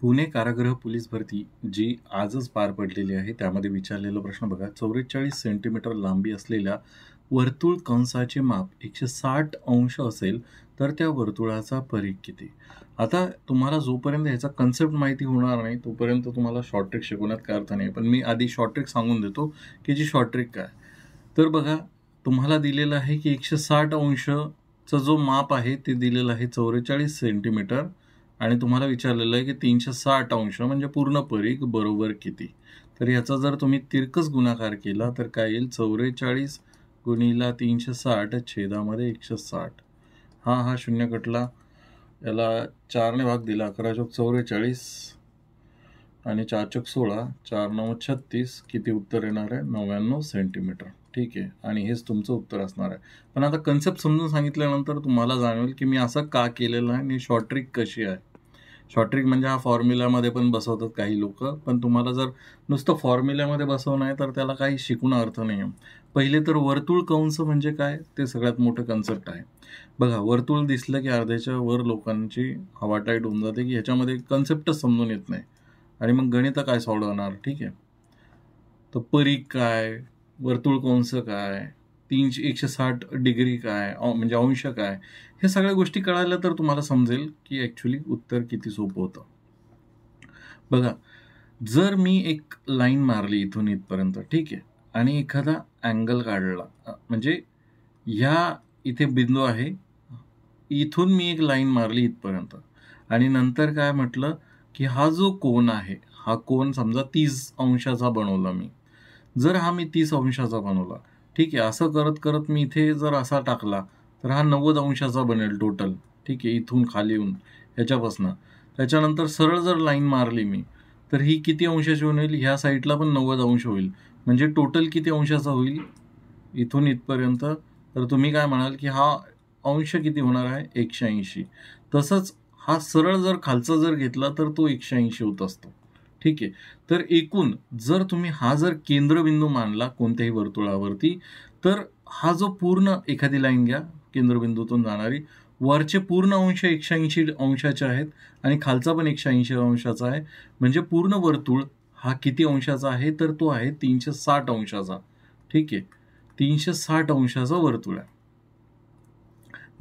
पुणे कारागृह पोलीस भरती जी आजच पार पडलेली आहे, त्यामध्ये विचारलेला प्रश्न बघा. 44 सेंटीमीटर लांबी असलेल्या वर्तुळ कंसाचे माप 160 अंश असेल, तर त्या वर्तुळाचा परिघ किती? आता तुम्हाला जोपर्यंत ह्याचा कन्सेप्ट माहिती होणार नाही, तोपर्यंत तुम्हाला शॉर्ट ट्रिक शिकवण्यात काही अर्थ नाही. पण मी आधी शॉर्ट ट्रिक सांगून देतो, की जी शॉर्ट ट्रिक काय? तर बघा, तुम्हाला दिलेलं आहे, की 160 अंशचं जो माप आहे, ते दिलेलं आहे 44 सेंटीमीटर आणि तुम्हाला विचारलेलं आहे की 360 अंश म्हणजे पूर्ण परिघ बरोबर किती? तर याचा जर तुम्ही तिरकस गुणाकार केला तर काय येईल? 44 गुणिले 360 छेदामध्ये 160. हा शून्य कटला. याला 4 ने भाग दिला. 11 चोक 44 आणि 4 चोक 16, 4 9 36. किती उत्तर येणार आहे? 99 सेंटीमीटर. ठीक आहे. आणि हेच तुमचं उत्तर असणार आहे. पण आता कन्सेप्ट समजून सांगितल्यानंतर तुम्हाला जाणवेल की मी असं का केलेलं आहे आणि शॉर्ट ट्रिक कशी आहे. शॉर्ट ट्रिक म्हणजे हा फॉर्म्युल्यामध्ये पण बसवतात काही लोक, पण तुम्हाला जर नुसतं फॉर्म्युल्यामध्ये बसवणं आहे तर त्याला काही शिकून अर्थ नाही आहे. पहिले तर वर्तुळ कंस म्हणजे काय ते सगळ्यात मोठं कन्सेप्ट आहे. बघा, वर्तुळ दिसलं की अर्ध्याच्या वर लोकांची हवा टाईट होऊन जाते की ह्याच्यामध्ये कन्सेप्टच समजून येत नाही आणि मग गणित काय सोडवणार. ठीक आहे. तर परिघ काय, वर्तुळ कंस काय, 160 डिग्री काय, म्हणजे अंश काय, हे सगळ्या गोष्टी कळाल्या तर तुम्हाला समजेल की ॲक्च्युली उत्तर किती सोपं होतं. बघा, जर मी एक लाईन मारली इथून इथपर्यंत, ठीक आहे, आणि एखादा अँगल काढला, म्हणजे ह्या इथे बिंदू आहे, इथून मी एक लाईन मारली इथपर्यंत आणि नंतर काय म्हटलं की हा जो कोन आहे, हा कोन समजा 30 अंशाचा बनवला मी. जर हा मी 30 अंशाचा बनवला, ठीक आहे, असं करत करत मी इथे जर असा टाकला तर हा 90 अंशाचा बनेल टोटल. ठीक आहे, इथून खाली येऊन ह्याच्यापासनं. त्याच्यानंतर सरळ जर लाईन मारली मी तर ही किती अंशाची होईल? ह्या साईडला पण 90 अंश होईल. म्हणजे टोटल किती अंशाचा होईल इथून इथपर्यंत? तर तुम्ही काय म्हणाल की हा अंश किती होणार आहे? 180. तसंच हा सरळ जर खालचा जर घेतला तर तो 180 होत असतो. ठीक आहे. तर एकूण जर तुम्ही हा जर केंद्रबिंदू मानला कोणत्याही वर्तुळावरती, तर हा जो पूर्ण एखादी लाईन घ्या केंद्रबिंदूतून जाणारी, वरचे पूर्ण अंश 180 अंशाचे आहेत आणि खालचा पण 180 अंशाचा आहे. म्हणजे पूर्ण वर्तुळ हा किती अंशाचा आहे? तर तो आहे 360 अंशाचा. ठीक आहे. 360 अंशाचा वर्तुळ आहे.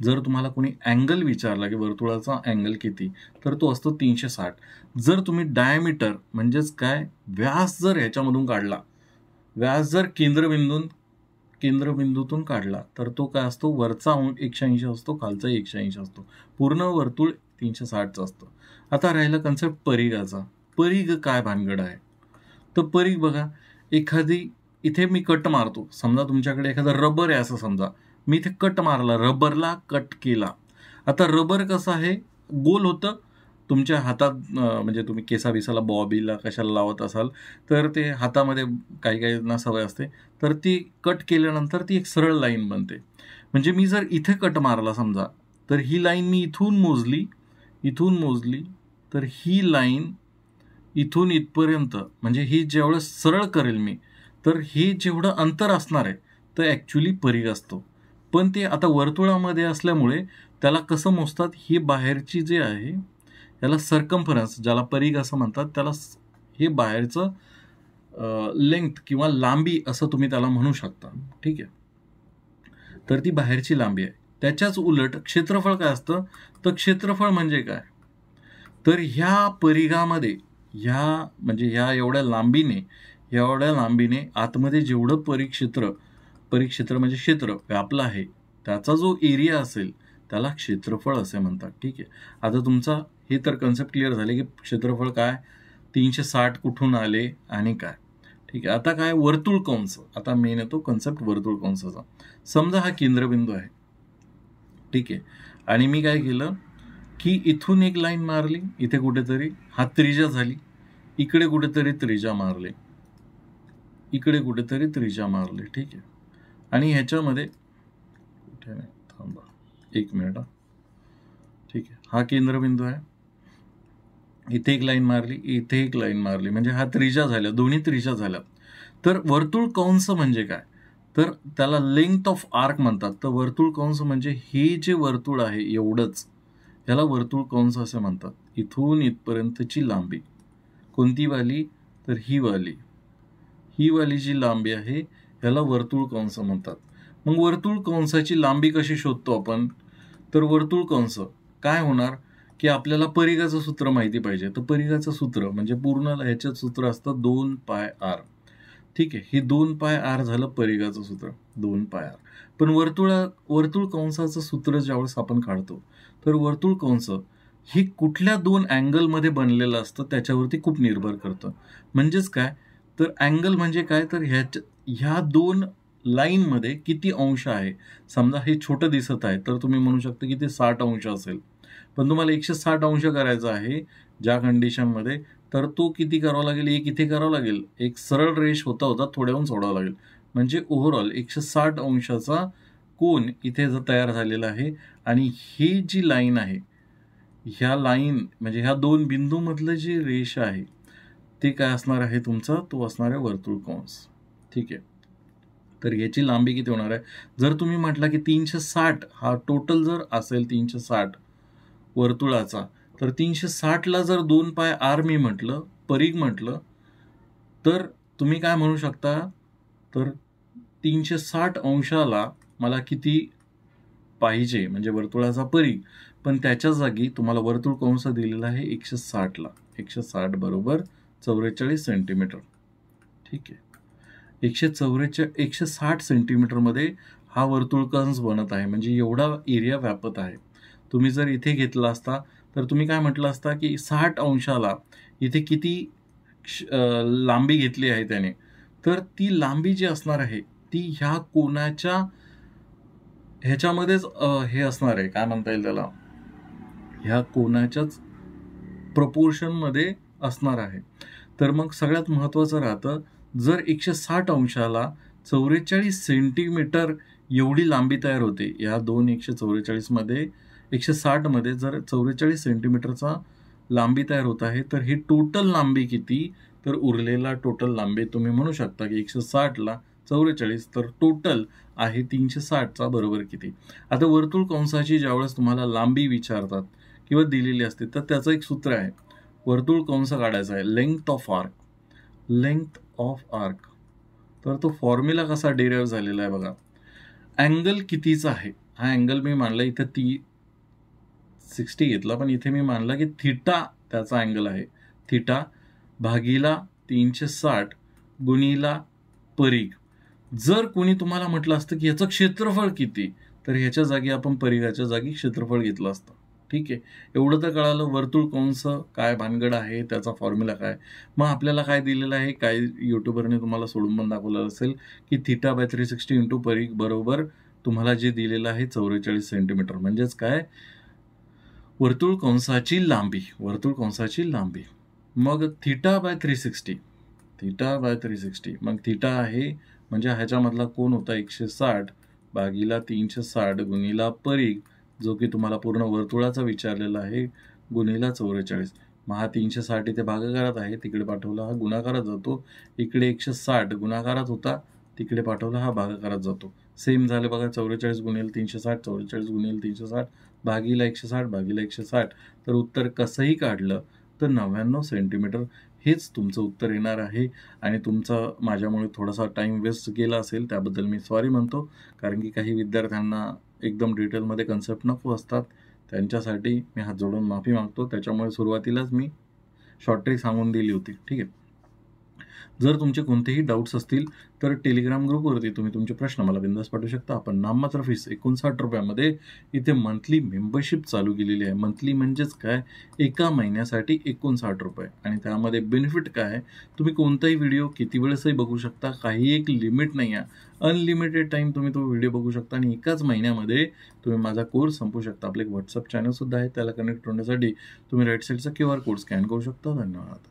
जर तुम्हाला कोणी अँगल विचारला की वर्तुळाचा अँगल किती, तर तो असतो 360. जर तुम्ही डायमीटर म्हणजेच काय, व्यास जर ह्याच्यामधून काढला, व्यास जर केंद्रबिंदूतून काढला, तर तो काय असतो? वरचा 180 असतो, खालचा 180 असतो. पूर्ण वर्तुळ 360चं असतं. आता राहिलं कन्सेप्ट परिघाचा. परिघ काय भानगड आहे? तर परिघ बघा, एखादी इथे मी कट मारतो. समजा तुमच्याकडे एखादा रबर आहे असं समजा. मी इथे कट मारला, रबरला कट केला. आता रबर कसं आहे? गोल होतं. तुमच्या हातात म्हणजे तुम्ही केसाबिसाला, बॉबीला कशाला लावत असाल, तर ते हातामध्ये काही काहींना सवय असते. तर ती कट केल्यानंतर ती एक सरळ लाईन बनते. म्हणजे मी जर इथे कट मारला समजा, तर ही लाईन मी इथून मोजली, तर ही लाईन इथून इथपर्यंत म्हणजे ही जेवढं सरळ करेल मी, तर हे जेवढं अंतर असणार आहे, तर ॲक्च्युली परिघ असतो. पण ते आता वर्तुळामध्ये असल्यामुळे त्याला कसं मोजतात? ही बाहेरची जे आहे, याला सर्कम्फरन्स, ज्याला परिघ असं म्हणतात, त्याला हे बाहेरचं लेंग्थ किंवा लांबी असं तुम्ही त्याला म्हणू शकता. ठीक आहे. तर ती बाहेरची लांबी आहे. त्याच्याच उलट क्षेत्रफळ काय असतं? तर क्षेत्रफळ म्हणजे काय? तर ह्या परिघामध्ये म्हणजे ह्या एवढ्या लांबीने आतमध्ये जेवढं परिक्षेत्र म्हणजे क्षेत्र व्यापलं आहे, त्याचा जो एरिया असेल त्याला क्षेत्रफळ असे म्हणतात. ठीक आहे. आता तुमचा हे तर कन्सेप्ट क्लिअर झाले की क्षेत्रफळ काय, 360 कुठून आले आणि काय. ठीक आहे. आता काय, वर्तुळ कंस. आता मेन येतो कन्सेप्ट वर्तुळ कंसाचा. समजा हा केंद्रबिंदू आहे. ठीक आहे. आणि मी काय केलं की इथून एक लाईन मारली, इथे कुठेतरी हा त्रिज्या झाली, इकडे कुठेतरी त्रिज्या मारली, इकडे कुठेतरी त्रिज्या मारली. ठीक आहे. आणि ह्याच्यामध्ये कुठे नाही, थांबा 1 मिनिट. ठीक आहे. हा केंद्रबिंदू आहे, इथे एक लाईन मारली, इथे एक लाईन मारली, म्हणजे हा त्रिज्या झाल्या, दोन्ही त्रिज्या झाल्या. तर वर्तुळ कंस म्हणजे काय? तर त्याला लेंग्थ ऑफ आर्क म्हणतात. तर वर्तुळ कंस म्हणजे हे जे वर्तुळ आहे एवढंच, याला वर्तुळ कंस असे म्हणतात. इथून इथपर्यंतची लांबी कोणती वाली, तर ही वाली जी लांबी आहे याला वर्तुळ कंस म्हणतात. मग वर्तुळ कंसाची लांबी कशी शोधतो आपण, तर वर्तुळ कंस काय होणार की आपल्याला परिघाचं सूत्र माहिती पाहिजे. तर परिघाचं सूत्र म्हणजे पूर्ण ह्याच्यात सूत्र असतं 2πr. ठीक आहे, हे 2πr झालं परिघाचं सूत्र 2πr. पण वर्तुळ कंसाचं सूत्र ज्यावेळेस आपण काढतो तर वर्तुळ कंस ही कुठल्या दोन अँगलमध्ये बनलेलं असतं त्याच्यावरती खूप निर्भर करतं. म्हणजेच काय, तर अँगल म्हणजे काय, तर ह्या दोन लाईनमध्ये किती अंश आहे. समजा हे छोटं दिसत आहे तर तुम्ही म्हणू शकता की ते 60 अंश असेल, पण तुम्हाला 160 अंश करायचं आहे ज्या कंडिशनमध्ये, तर तो किती करावा लागेल, एक इथे करावं लागेल, एक सरळ रेष होता होता थोड्याहून सोडावं लागेल. म्हणजे ओव्हरऑल 160 अंशाचा कोन इथे जर तयार झालेला आहे. आणि ही जी लाईन आहे, ह्या लाईन म्हणजे ह्या दोन बिंदूमधलं जी रेष आहे ते काय असणार आहे तुमचा, तो असणार आहे वर्तुळ कंस. ठीक आहे, तर याची लांबी किती होणार आहे, जर तुम्ही म्हटला की 360 हा टोटल जर असेल 360 वर्तुळाचा, तर 360ला जर 2πr मी म्हटलं, परिघ म्हटलं, तर तुम्ही काय म्हणू शकता, तर 360 अंशाला मला किती पाहिजे म्हणजे वर्तुळाचा परिघ, पण त्याच्या जागी तुम्हाला वर्तुळ कंस दिलेला आहे 160ला. 160 बरोबर 44 सेंटीमीटर. ठीक आहे, 160 सेंटीमीटरमध्ये हा वर्तुळ कंस बनत आहे, म्हणजे एवढा एरिया व्यापत आहे. तुम्ही जर इथे घेतला असता तर तुम्ही काय म्हटलं असता की 60 अंशाला इथे किती लांबी घेतली आहे त्याने, तर ती लांबी जी असणार आहे ती ह्या कोनाच्या ह्याच्यामध्येच हे असणार आहे, काय म्हणता येईल त्याला, ह्या कोनाच्याच प्रपोर्शनमध्ये असणार आहे. तर मग सगळ्यात महत्त्वाचं राहतं, जर 160 अंशाला 44 सेंटीमीटर एवढी लांबी तयार होते, या दोन 144 मध्ये 160 मध्ये जर 44 सेंटीमीटरचा लांबी तयार होत आहे, तर ही टोटल लांबी किती, तर उरलेला टोटल लांबी तुम्ही म्हणू शकता की 160ला 44 तर टोटल आहे 360चा बरोबर किती. आता वर्तुळ कंसाची ज्यावेळेस तुम्हाला लांबी विचारतात किंवा दिलेली असते तर त्याचं एक सूत्र आहे. वर्तुळ कंस काढायचा आहे लेंग्थ ऑफ आर्क. तर तो फॉर्म्युला कसा डिराईव्ह झालेला आहे बघा. अँगल कितीचा आहे, हा अँगल मी मानला इथं 60 घेतला, पण इथे मी मानला की थिटा त्याचा अँगल आहे. थिटा भागीला 360 गुणीला परिघ. जर कोणी तुम्हाला म्हटलं असतं की याचं क्षेत्रफळ किती, तर ह्याच्या जागी आपण परिघाच्या जागी क्षेत्रफळ घेतलं असतं. ठीक आहे, एवढं तर कळालं वर्तुळ कंस काय भानगड आहे, त्याचा फॉर्म्युला काय. मग आपल्याला काय दिलेलं आहे, काय युट्यूबरने तुम्हाला सोडून पण दाखवलं असेल की θ/360 इंटू परिघ बरोबर तुम्हाला जे दिलेलं आहे 44 सेंटीमीटर. म्हणजेच काय, वर्तुळ कंसाची लांबी. मग θ/360 मग थिटा आहे म्हणजे ह्याच्यामधला कोन होता 160 भागीला 360 गुणीला परिघ, जो की तुम्हाला पूर्ण वर्तुळाचा विचारलेला आहे, गुणीला 44. मग हा 360 इथे भागाकारात आहे, तिकडे पाठवला हा गुणाकारात जातो. इकडे 160 गुणाकारात होता, तिकडे पाठवला हा भागाकारात जातो. सेम झाले बघा, 44 गुणिले 360 44 गुणिले 360 भागीला 160 तर उत्तर कसंही काढलं तर 99 सेंटीमीटर हेच तुमचं उत्तर येणार आहे. आणि तुमचा माझ्यामुळे थोडासा टाईम वेस्ट गेला असेल त्याबद्दल मी सॉरी म्हणतो, कारण की काही विद्यार्थ्यांना एकदम डिटेलमध्ये कन्सेप्ट नको असतात, त्यांच्यासाठी मी हात जोडून माफी मागतो. त्याच्यामुळे सुरुवातीलाच मी शॉर्ट ट्रिक सांगून दिली होती. ठीक आहे, जर तुमचे कोणतेही डाऊट्स असतील तर टेलिग्राम ग्रुपवरती तुम्ही तुमचे प्रश्न मला बिंदास पाठवू शकता. आपण नाममात्र फीस 59 रुपयामध्ये इथे मंथली मेंबरशिप चालू केलेली आहे. मंथली म्हणजेच काय, एका महिन्यासाठी 59 रुपये. आणि त्यामध्ये बेनिफिट काय आहे, तुम्ही कोणताही व्हिडिओ किती वेळेसही बघू शकता, काही एक लिमिट नाही आहे, अनलिमिटेड टाईम तुम्ही तो व्हिडिओ बघू शकता आणि एकाच महिन्यामध्ये तुम्ही माझा कोर्स संपू शकता. आपले एक व्हॉट्सअप चॅनलसुद्धा आहे, त्याला कनेक्ट होण्यासाठी तुम्ही राईट साईडचा QR कोड स्कॅन करू शकता. धन्यवाद.